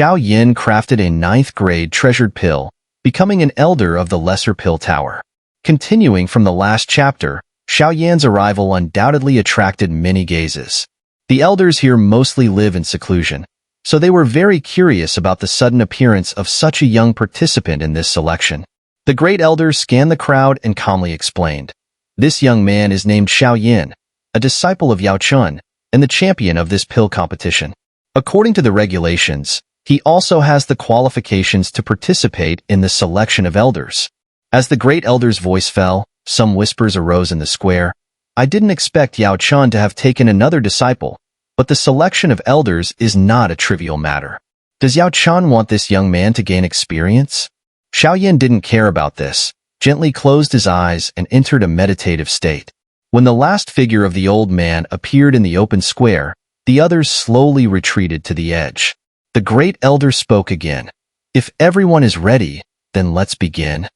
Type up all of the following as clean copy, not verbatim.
Xiao Yan crafted a ninth-grade treasured pill, becoming an elder of the Lesser Pill Tower. Continuing from the last chapter, Xiao Yan's arrival undoubtedly attracted many gazes. The elders here mostly live in seclusion, so they were very curious about the sudden appearance of such a young participant in this selection. The great elder scanned the crowd and calmly explained, "This young man is named Xiao Yan, a disciple of Yao Chun, and the champion of this pill competition. According to the regulations, he also has the qualifications to participate in the selection of elders." As the great elder's voice fell, some whispers arose in the square. "I didn't expect Yao Chun to have taken another disciple, but the selection of elders is not a trivial matter. Does Yao Chun want this young man to gain experience?" Xiao Yan didn't care about this, gently closed his eyes and entered a meditative state. When the last figure of the old man appeared in the open square, the others slowly retreated to the edge. The great elder spoke again. "If everyone is ready, then let's begin."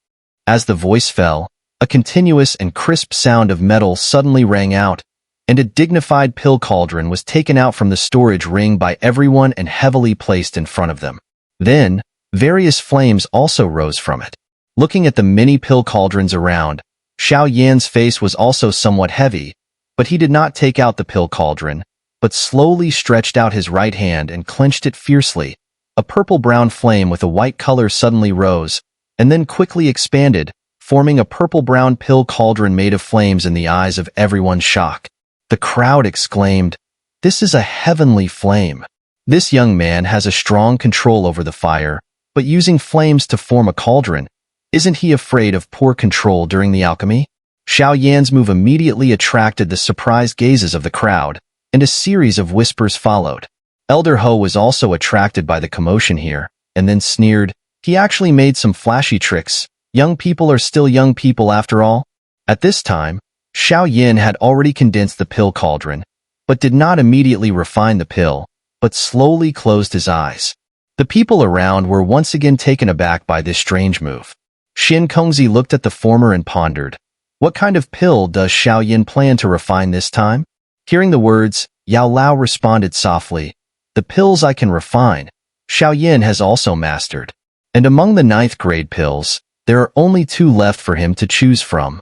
As the voice fell, a continuous and crisp sound of metal suddenly rang out, and a dignified pill cauldron was taken out from the storage ring by everyone and heavily placed in front of them. Then, various flames also rose from it. Looking at the many pill cauldrons around, Xiao Yan's face was also somewhat heavy, but he did not take out the pill cauldron, but slowly stretched out his right hand and clenched it fiercely. A purple-brown flame with a white color suddenly rose, and then quickly expanded, forming a purple-brown pill cauldron made of flames in the eyes of everyone shocked. The crowd exclaimed, "This is a heavenly flame. This young man has a strong control over the fire, but using flames to form a cauldron, isn't he afraid of poor control during the alchemy?" Xiao Yan's move immediately attracted the surprised gazes of the crowd, and a series of whispers followed. Elder Ho was also attracted by the commotion here, and then sneered, "He actually made some flashy tricks. Young people are still young people after all." At this time, Xiao Yan had already condensed the pill cauldron, but did not immediately refine the pill, but slowly closed his eyes. The people around were once again taken aback by this strange move. Xin Kongzi looked at the former and pondered, "What kind of pill does Xiao Yan plan to refine this time?" Hearing the words, Yao Lao responded softly, "The pills I can refine, Xiao Yan has also mastered. And among the ninth-grade pills, there are only 2 left for him to choose from."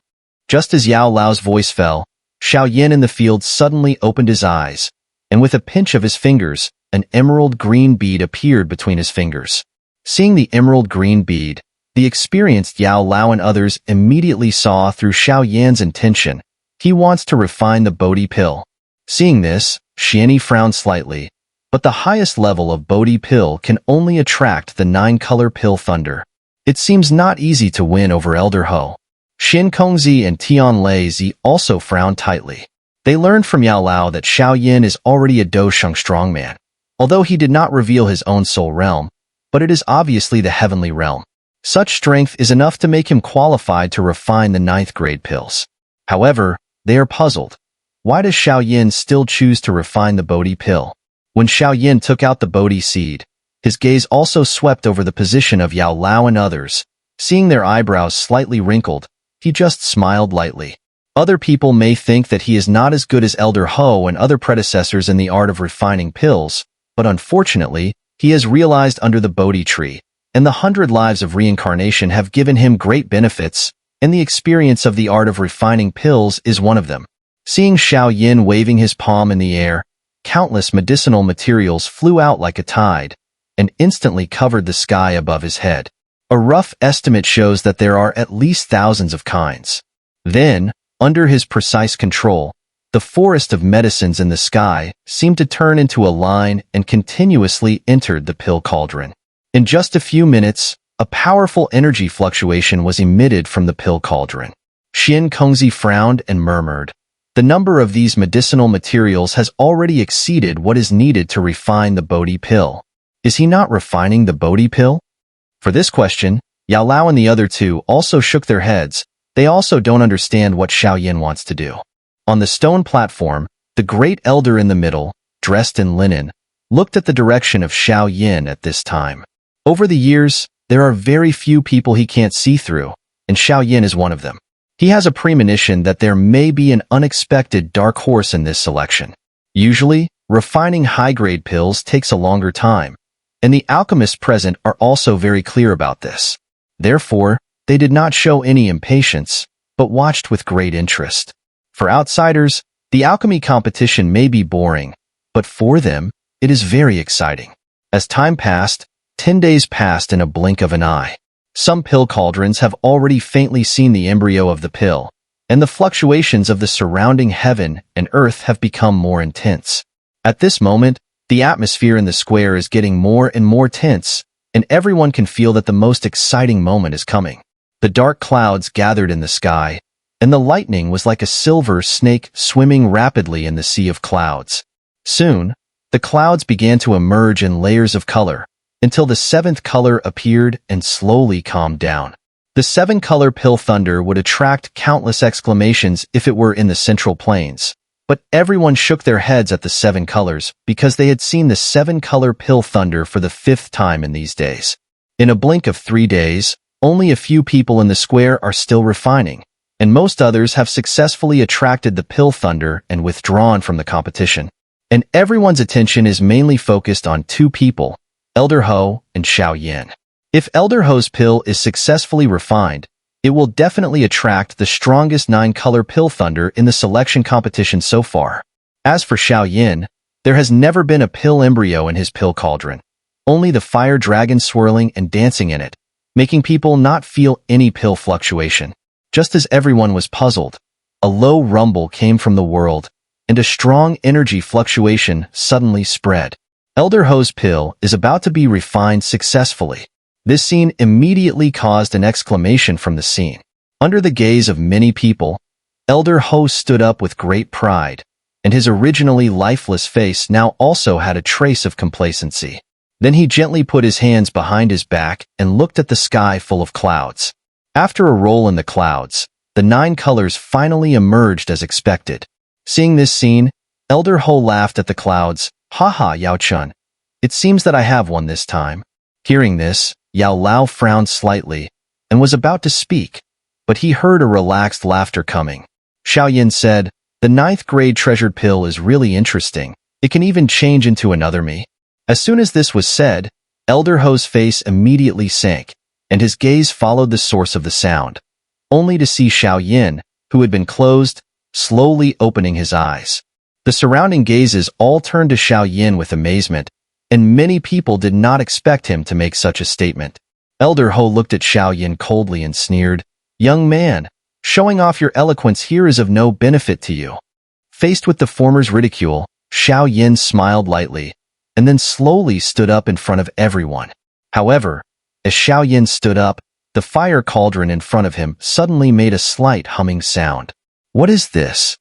Just as Yao Lao's voice fell, Xiao Yan in the field suddenly opened his eyes, and with a pinch of his fingers, an emerald green bead appeared between his fingers. Seeing the emerald green bead, the experienced Yao Lao and others immediately saw through Xiao Yan's intention. He wants to refine the Bodhi pill. Seeing this, Xianyi frowned slightly, but the highest level of Bodhi pill can only attract the 9-color pill thunder. It seems not easy to win over Elder Ho. Xin Kongzi and Tian Lei also frowned tightly. They learned from Yao Lao that Xiao Yan is already a Dosheng strongman, although he did not reveal his own soul realm, but it is obviously the heavenly realm. Such strength is enough to make him qualified to refine the 9th-grade pills. However, they are puzzled. Why does Xiao Yan still choose to refine the Bodhi pill? When Xiao Yan took out the Bodhi seed, his gaze also swept over the position of Yao Lao and others. Seeing their eyebrows slightly wrinkled, he just smiled lightly. Other people may think that he is not as good as Elder Ho and other predecessors in the art of refining pills, but unfortunately, he has realized under the Bodhi tree, and the 100 lives of reincarnation have given him great benefits, and the experience of the art of refining pills is one of them. Seeing Xiao Yan waving his palm in the air, countless medicinal materials flew out like a tide, and instantly covered the sky above his head. A rough estimate shows that there are at least thousands of kinds. Then, under his precise control, the forest of medicines in the sky seemed to turn into a line and continuously entered the pill cauldron. In just a few minutes, a powerful energy fluctuation was emitted from the pill cauldron. Xin Kongzi frowned and murmured, "The number of these medicinal materials has already exceeded what is needed to refine the Bodhi pill. Is he not refining the Bodhi pill?" For this question, Yao Lao and the other 2 also shook their heads. They also don't understand what Xiao Yan wants to do. On the stone platform, the great elder in the middle, dressed in linen, looked at the direction of Xiao Yan at this time. Over the years, there are very few people he can't see through, and Xiao Yan is one of them. He has a premonition that there may be an unexpected dark horse in this selection. Usually, refining high-grade pills takes a longer time, and the alchemists present are also very clear about this. Therefore, they did not show any impatience, but watched with great interest. For outsiders, the alchemy competition may be boring, but for them, it is very exciting. As time passed, 10 days passed in a blink of an eye. Some pill cauldrons have already faintly seen the embryo of the pill, and the fluctuations of the surrounding heaven and earth have become more intense. At this moment, the atmosphere in the square is getting more and more tense, and everyone can feel that the most exciting moment is coming. The dark clouds gathered in the sky, and the lightning was like a silver snake swimming rapidly in the sea of clouds. Soon, the clouds began to emerge in layers of color, until the seventh color appeared and slowly calmed down. The seven-color pill thunder would attract countless exclamations if it were in the central plains, but everyone shook their heads at the seven colors because they had seen the seven-color pill thunder for the 5th time in these days. In a blink of 3 days, only a few people in the square are still refining, and most others have successfully attracted the pill thunder and withdrawn from the competition. And everyone's attention is mainly focused on 2 people, Elder Ho and Xiao Yan. If Elder Ho's pill is successfully refined, it will definitely attract the strongest 9-color pill thunder in the selection competition so far. As for Xiao Yan, there has never been a pill embryo in his pill cauldron, only the fire dragon swirling and dancing in it, making people not feel any pill fluctuation. Just as everyone was puzzled, a low rumble came from the world, and a strong energy fluctuation suddenly spread. Elder Ho's pill is about to be refined successfully. This scene immediately caused an exclamation from the scene. Under the gaze of many people, Elder Ho stood up with great pride, and his originally lifeless face now also had a trace of complacency. Then he gently put his hands behind his back and looked at the sky full of clouds. After a roll in the clouds, the 9 colors finally emerged as expected. Seeing this scene, Elder Ho laughed at the clouds. "Haha, Yao Chun. It seems that I have one this time." Hearing this, Yao Lao frowned slightly and was about to speak, but he heard a relaxed laughter coming. Xiao Yan said, "The 9th grade treasured pill is really interesting. It can even change into another me." As soon as this was said, Elder Ho's face immediately sank, and his gaze followed the source of the sound, only to see Xiao Yan, who had been closed, slowly opening his eyes. The surrounding gazes all turned to Xiao Yan with amazement, and many people did not expect him to make such a statement. Elder Ho looked at Xiao Yan coldly and sneered, "Young man, showing off your eloquence here is of no benefit to you." Faced with the former's ridicule, Xiao Yan smiled lightly, and then slowly stood up in front of everyone. However, as Xiao Yan stood up, the fire cauldron in front of him suddenly made a slight humming sound. What is this?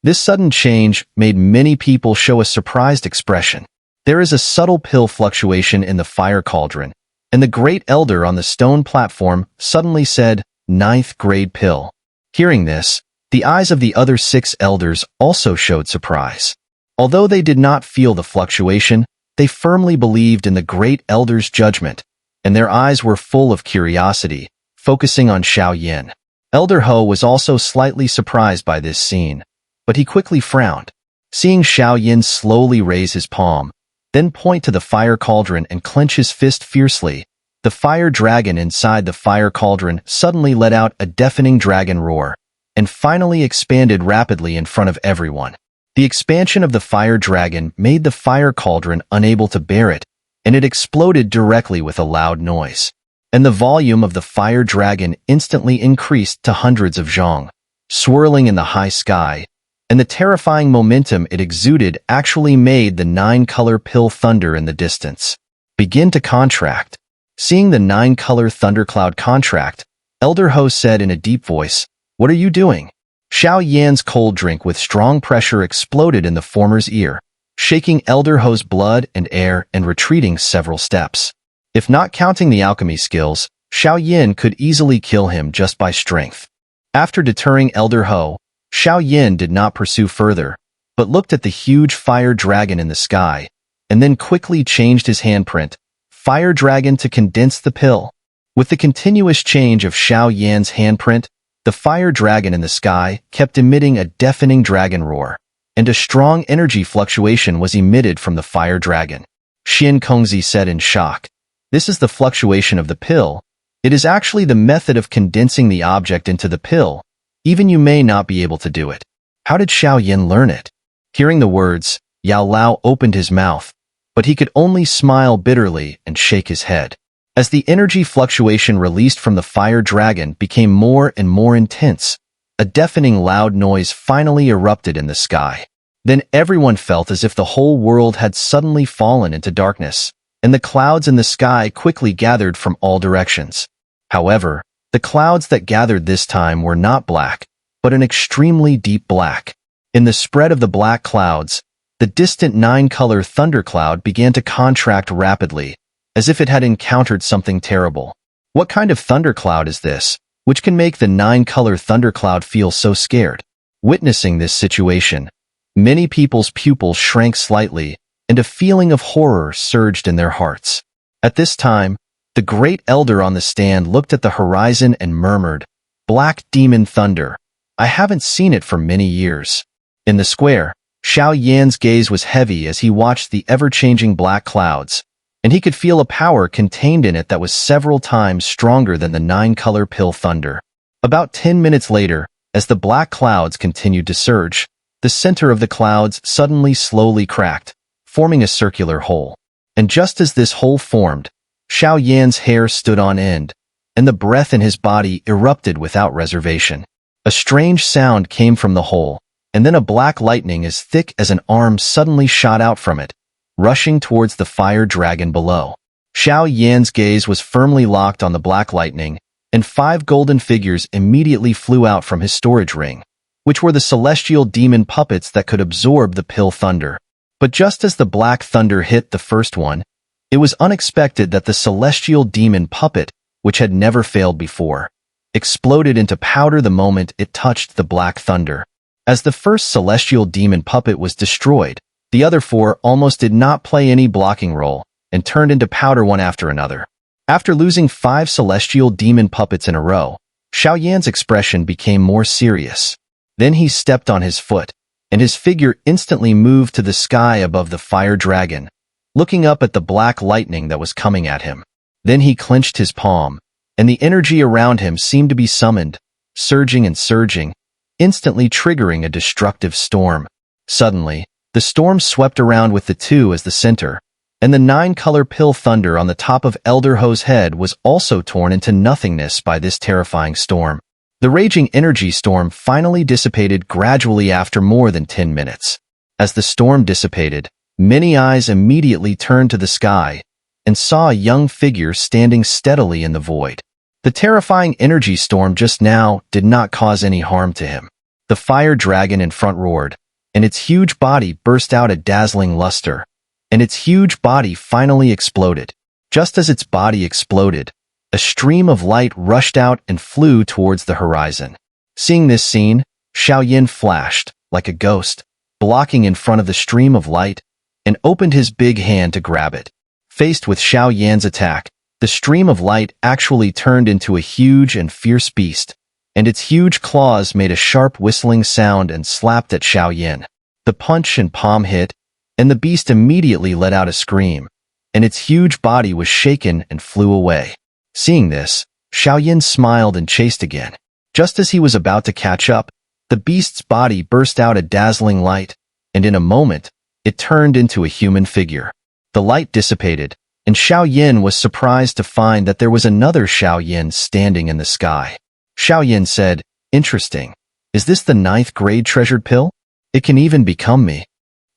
This sudden change made many people show a surprised expression. There is a subtle pill fluctuation in the fire cauldron, and the great elder on the stone platform suddenly said, "9th grade pill." Hearing this, the eyes of the other 6 elders also showed surprise. Although they did not feel the fluctuation, they firmly believed in the great elder's judgment, and their eyes were full of curiosity, focusing on Xiao Yan. Elder Ho was also slightly surprised by this scene, but he quickly frowned. Seeing Xiao Yan slowly raise his palm, then point to the fire cauldron and clench his fist fiercely, the fire dragon inside the fire cauldron suddenly let out a deafening dragon roar, and finally expanded rapidly in front of everyone. The expansion of the fire dragon made the fire cauldron unable to bear it, and it exploded directly with a loud noise. And the volume of the fire dragon instantly increased to hundreds of zhong, swirling in the high sky, and the terrifying momentum it exuded actually made the 9-color pill thunder in the distance begin to contract. Seeing the 9-color thundercloud contract, Elder Ho said in a deep voice, "What are you doing?" Xiao Yan's cold drink with strong pressure exploded in the former's ear, shaking Elder Ho's blood and air and retreating several steps. If not counting the alchemy skills, Xiao Yan could easily kill him just by strength. After deterring Elder Ho, Xiao Yan did not pursue further, but looked at the huge fire dragon in the sky, and then quickly changed his handprint, fire dragon to condense the pill. With the continuous change of Xiao Yan's handprint, the fire dragon in the sky kept emitting a deafening dragon roar, and a strong energy fluctuation was emitted from the fire dragon. Xian Kongzi said in shock. This is the fluctuation of the pill. It is actually the method of condensing the object into the pill. Even you may not be able to do it. How did Xiao Yan learn it? Hearing the words, Yao Lao opened his mouth, but he could only smile bitterly and shake his head. As the energy fluctuation released from the fire dragon became more and more intense, a deafening loud noise finally erupted in the sky. Then everyone felt as if the whole world had suddenly fallen into darkness, and the clouds in the sky quickly gathered from all directions. However, the clouds that gathered this time were not black, but an extremely deep black. In the spread of the black clouds, the distant 9-color thundercloud began to contract rapidly, as if it had encountered something terrible. What kind of thundercloud is this, which can make the 9-color thundercloud feel so scared? Witnessing this situation, many people's pupils shrank slightly, and a feeling of horror surged in their hearts. At this time, the great elder on the stand looked at the horizon and murmured, "Black demon thunder. I haven't seen it for many years." In the square, Xiao Yan's gaze was heavy as he watched the ever-changing black clouds, and he could feel a power contained in it that was several times stronger than the 9-color pill thunder. About 10 minutes later, as the black clouds continued to surge, the center of the clouds suddenly slowly cracked, forming a circular hole. And just as this hole formed, Xiao Yan's hair stood on end, and the breath in his body erupted without reservation. A strange sound came from the hole, and then a black lightning as thick as an arm suddenly shot out from it, rushing towards the fire dragon below. Xiao Yan's gaze was firmly locked on the black lightning, and 5 golden figures immediately flew out from his storage ring, which were the celestial demon puppets that could absorb the pill thunder. But just as the black thunder hit the first one, it was unexpected that the celestial demon puppet, which had never failed before, exploded into powder the moment it touched the black thunder. As the first celestial demon puppet was destroyed, the other 4 almost did not play any blocking role and turned into powder one after another. After losing 5 celestial demon puppets in a row, Xiao Yan's expression became more serious. Then he stepped on his foot, and his figure instantly moved to the sky above the fire dragon, looking up at the black lightning that was coming at him. Then he clenched his palm, and the energy around him seemed to be summoned, surging and surging, instantly triggering a destructive storm. Suddenly, the storm swept around with the 2 as the center, and the 9-color pill thunder on the top of Elder Ho's head was also torn into nothingness by this terrifying storm. The raging energy storm finally dissipated gradually after more than 10 minutes. As the storm dissipated, many eyes immediately turned to the sky and saw a young figure standing steadily in the void. The terrifying energy storm just now did not cause any harm to him. The fire dragon in front roared, and its huge body burst out a dazzling luster, and its huge body finally exploded. Just as its body exploded, a stream of light rushed out and flew towards the horizon. Seeing this scene, Xiao Yan flashed, like a ghost, blocking in front of the stream of light, and opened his big hand to grab it. Faced with Xiao Yan's attack, the stream of light actually turned into a huge and fierce beast, and its huge claws made a sharp whistling sound and slapped at Xiao Yan. The punch and palm hit, and the beast immediately let out a scream, and its huge body was shaken and flew away. Seeing this, Xiao Yan smiled and chased again. Just as he was about to catch up, the beast's body burst out a dazzling light, and in a moment, it turned into a human figure. The light dissipated, and Xiao Yan was surprised to find that there was another Xiao Yan standing in the sky. Xiao Yan said, "Interesting. Is this the 9th grade treasured pill? It can even become me."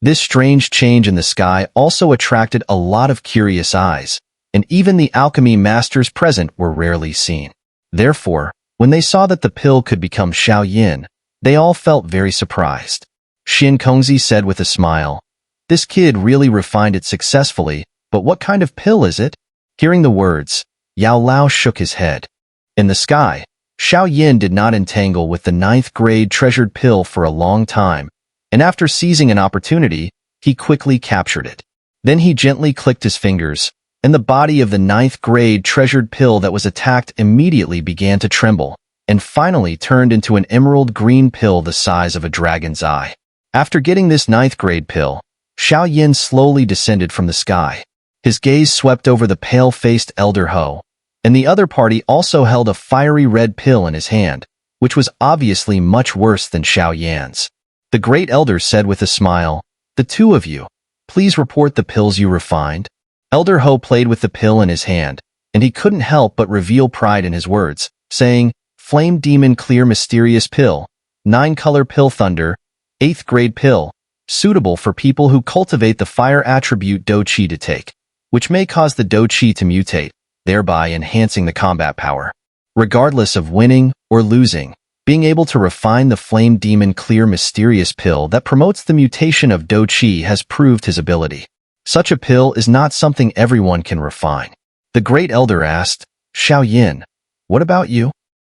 This strange change in the sky also attracted a lot of curious eyes, and even the alchemy masters present were rarely seen. Therefore, when they saw that the pill could become Xiao Yan, they all felt very surprised. Xian Kongzi said with a smile, "This kid really refined it successfully, but what kind of pill is it?" Hearing the words, Yao Lao shook his head. In the sky, Xiao Yan did not entangle with the 9th grade treasured pill for a long time, and after seizing an opportunity, he quickly captured it. Then he gently clicked his fingers, and the body of the 9th grade treasured pill that was attacked immediately began to tremble, and finally turned into an emerald green pill the size of a dragon's eye. After getting this 9th grade pill, Xiao Yan slowly descended from the sky. His gaze swept over the pale-faced elder Ho, and the other party also held a fiery red pill in his hand, which was obviously much worse than Xiao Yan's. The great elder said with a smile, "The two of you, please report the pills you refined." Elder Ho played with the pill in his hand, and he couldn't help but reveal pride in his words, saying, "Flame Demon Clear Mysterious Pill, 9-color pill Thunder, 8th grade pill, suitable for people who cultivate the fire attribute Do Qi to take, which may cause the Do Qi to mutate, thereby enhancing the combat power. Regardless of winning or losing, being able to refine the Flame Demon Clear Mysterious Pill that promotes the mutation of Do Qi has proved his ability. Such a pill is not something everyone can refine." The great elder asked, "Xiao Yan, what about you?"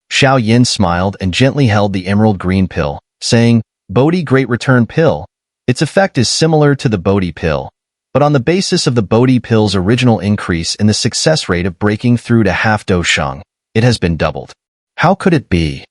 Xiao Yan smiled and gently held the emerald green pill, saying, "Bodhi Great Return Pill. Its effect is similar to the Bodhi pill, but on the basis of the Bodhi pill's original increase in the success rate of breaking through to half Do Sheng, it has been doubled." How could it be?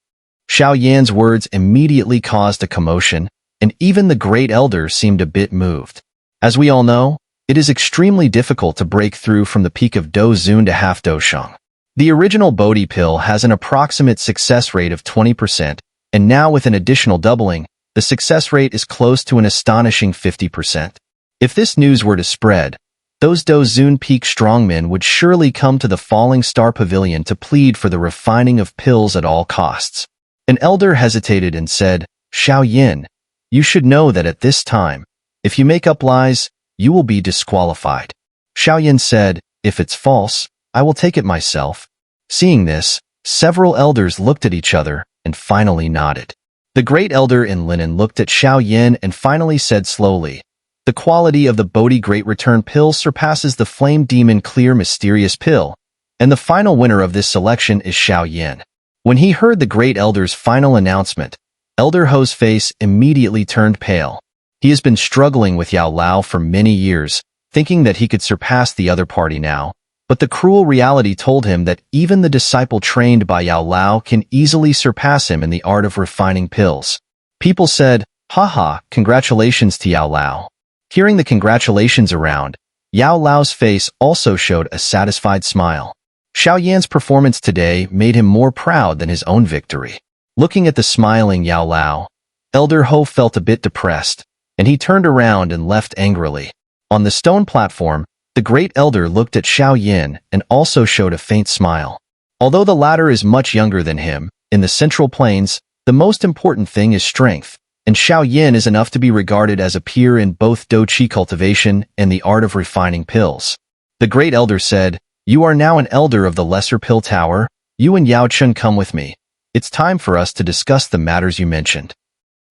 Xiao Yan's words immediately caused a commotion, and even the great elder seemed a bit moved. As we all know, it is extremely difficult to break through from the peak of Do Zun to half Do Sheng. The original Bodhi pill has an approximate success rate of 20%, and now with an additional doubling, the success rate is close to an astonishing 50%. If this news were to spread, those Do Zun peak strongmen would surely come to the Falling Star Pavilion to plead for the refining of pills at all costs. An elder hesitated and said, "Xiao Yan, you should know that at this time, if you make up lies, you will be disqualified." Xiao Yan said, "If it's false, I will take it myself." Seeing this, several elders looked at each other and finally nodded. The great elder in linen looked at Xiao Yan and finally said slowly, "The quality of the Bodhi Great Return Pill surpasses the Flame Demon Clear Mysterious Pill, and the final winner of this selection is Xiao Yan." When he heard the great elder's final announcement, Elder Ho's face immediately turned pale. He has been struggling with Yao Lao for many years, thinking that he could surpass the other party now, but the cruel reality told him that even the disciple trained by Yao Lao can easily surpass him in the art of refining pills. People said, "Haha, congratulations to Yao Lao." Hearing the congratulations around, Yao Lao's face also showed a satisfied smile. Xiao Yan's performance today made him more proud than his own victory. Looking at the smiling Yao Lao, Elder Ho felt a bit depressed, and he turned around and left angrily. On the stone platform, the great elder looked at Xiao Yan and also showed a faint smile. Although the latter is much younger than him, in the Central Plains, the most important thing is strength, and Xiao Yan is enough to be regarded as a peer in both Do Qi cultivation and the art of refining pills. The great elder said, "You are now an elder of the Lesser Pill Tower. You and Yao Chun come with me. It's time for us to discuss the matters you mentioned."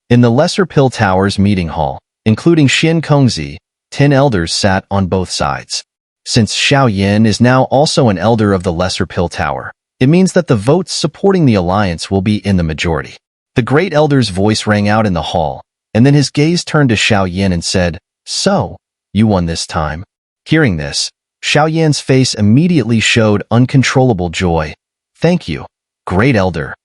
In the Lesser Pill Tower's meeting hall, including Xin Kongzi, 10 elders sat on both sides. Since Xiao Yan is now also an elder of the Lesser Pill Tower, it means that the votes supporting the alliance will be in the majority. The great elder's voice rang out in the hall, and then his gaze turned to Xiao Yan and said, "So, you won this time." Hearing this, Xiao Yan's face immediately showed uncontrollable joy. "Thank you, great elder."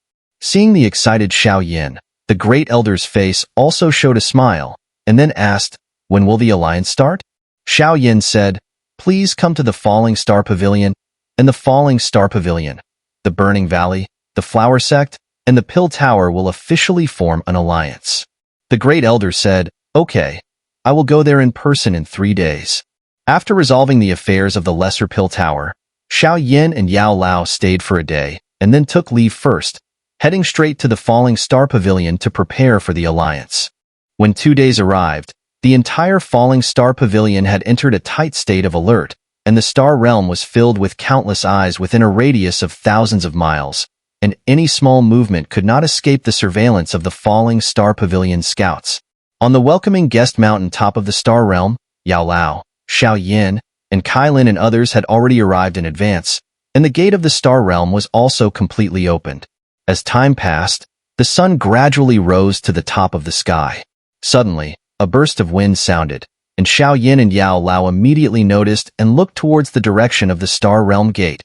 Seeing the excited Xiao Yan, the great elder's face also showed a smile, and then asked, "When will the alliance start?" Xiao Yan said, "Please come to the Falling Star Pavilion, and the Falling Star Pavilion, the Burning Valley, the Flower Sect, and the Pill Tower will officially form an alliance." The great elder said, "Okay, I will go there in person in 3 days." After resolving the affairs of the Lesser Pill Tower, Xiao Yan and Yao Lao stayed for a day, and then took leave first, heading straight to the Falling Star Pavilion to prepare for the alliance. When 2 days arrived, the entire Falling Star Pavilion had entered a tight state of alert, and the star realm was filled with countless eyes within a radius of thousands of miles, and any small movement could not escape the surveillance of the Falling Star Pavilion scouts. On the welcoming guest mountain top of the star realm, Yao Lao, Xiao Yan, and Kailin and others had already arrived in advance, and the gate of the star realm was also completely opened. As time passed, the sun gradually rose to the top of the sky. Suddenly, a burst of wind sounded, and Xiao Yan and Yao Lao immediately noticed and looked towards the direction of the Star Realm Gate,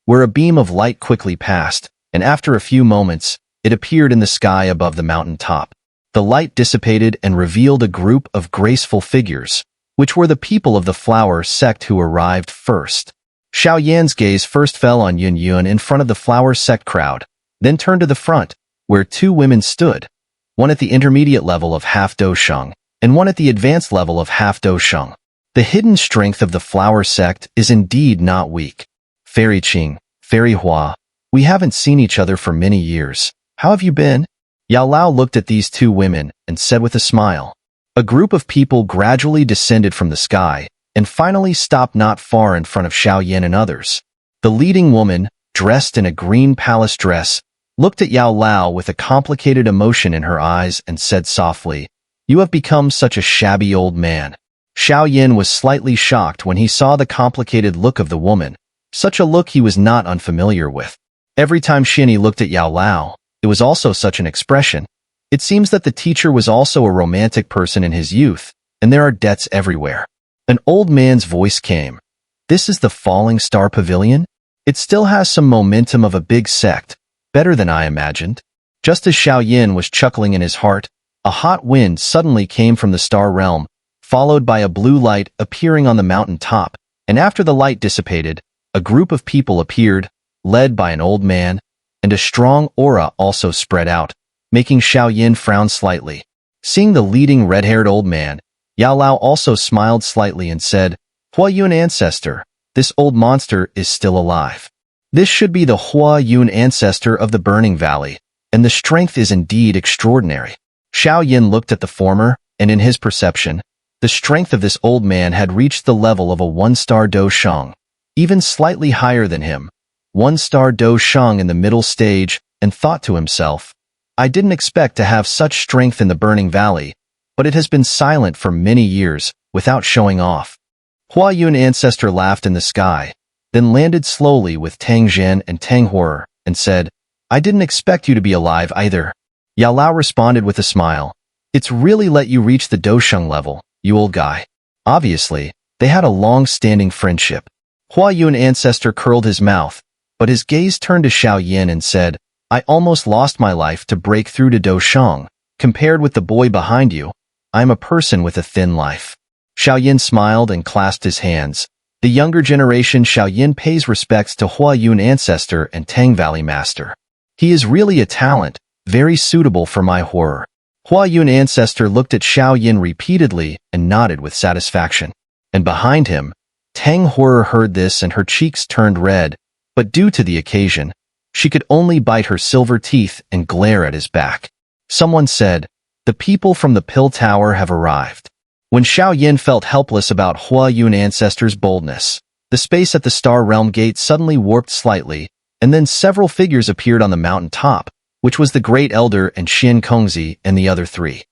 where a beam of light quickly passed, and after a few moments, it appeared in the sky above the mountain top. The light dissipated and revealed a group of graceful figures, which were the people of the flower sect who arrived first. Xiao Yan's gaze first fell on Yuewen in front of the flower sect crowd, then turned to the front, where two women stood, one at the intermediate level of half dosheng, and one at the advanced level of half dosheng. The hidden strength of the flower sect is indeed not weak. Fairy Qing, Fairy Hua, we haven't seen each other for many years. How have you been? Yao Lao looked at these two women and said with a smile. A group of people gradually descended from the sky and finally stopped not far in front of Xiao Yan and others. The leading woman, dressed in a green palace dress, looked at Yao Lao with a complicated emotion in her eyes and said softly, "You have become such a shabby old man." Xiao Yan was slightly shocked when he saw the complicated look of the woman, such a look he was not unfamiliar with. Every time Shinny looked at Yao Lao, it was also such an expression. It seems that the teacher was also a romantic person in his youth, and there are debts everywhere. An old man's voice came. "This is the Falling Star Pavilion? It still has some momentum of a big sect, better than I imagined." Just as Xiao Yan was chuckling in his heart, a hot wind suddenly came from the star realm, followed by a blue light appearing on the mountain top, and after the light dissipated, a group of people appeared, led by an old man, and a strong aura also spread out, making Xiao Yan frown slightly. Seeing the leading red-haired old man, Yao Lao also smiled slightly and said, "Huayun ancestor, this old monster is still alive. This should be the Huayun ancestor of the Burning Valley, and the strength is indeed extraordinary." Xiao Yan looked at the former, and in his perception, the strength of this old man had reached the level of a one-star dosheng, even slightly higher than him, one-star dosheng in the middle stage, and thought to himself, "I didn't expect to have such strength in the Burning Valley, but it has been silent for many years, without showing off." Huayun ancestor laughed in the sky, then landed slowly with Tang Zhen and Tang Horror, and said, "I didn't expect you to be alive either." Yao Lao responded with a smile, "It's really let you reach the dosheng level, you old guy." Obviously, they had a long-standing friendship. Huayun ancestor curled his mouth, but his gaze turned to Xiao Yan and said, "I almost lost my life to break through to dosheng. Compared with the boy behind you, I am a person with a thin life." Xiao Yan smiled and clasped his hands. The younger generation Xiao Yan pays respects to Huayun ancestor and Tang Valley master. "He is really a talent, very suitable for my horror." Huayun ancestor looked at Xiao Yan repeatedly and nodded with satisfaction. And behind him, Tang Horror heard this and her cheeks turned red, but due to the occasion, she could only bite her silver teeth and glare at his back. Someone said, "The people from the Pill Tower have arrived." When Xiao Yan felt helpless about Huayun ancestor's boldness, the space at the Star Realm gate suddenly warped slightly, and then several figures appeared on the mountain top, which was the Great Elder and Xian Kongzi and the other three.